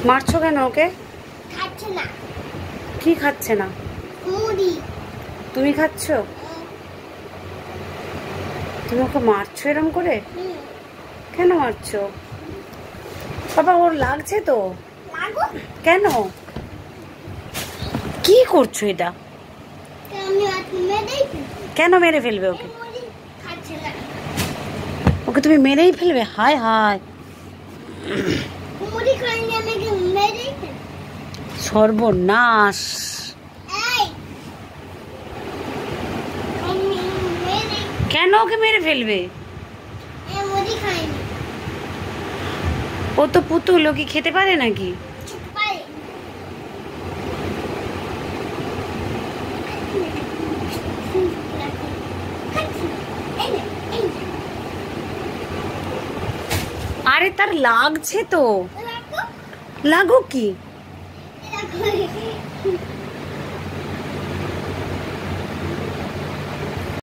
মারছো কেন ওকে? খাচ্ছে না। কি খাচ্ছে না? মুড়ি। তুমি খাচ্ছ? তুমি ওকে মারছো এরম করে? কেন মারছো? বাবা ওর লাগছে তো। কেন? কি করছো এটা? কেন মেরে ফেলবে ওকে? ওকে তুমি মেরেই ফেলবে? হায় হায়, সর্বনাশ। কেন ওকে মেরে ফেলবে? ও তো পুতুল, ও কি খেতে পারে নাকি? আরে তার লাগছে তো, লাগুক কি।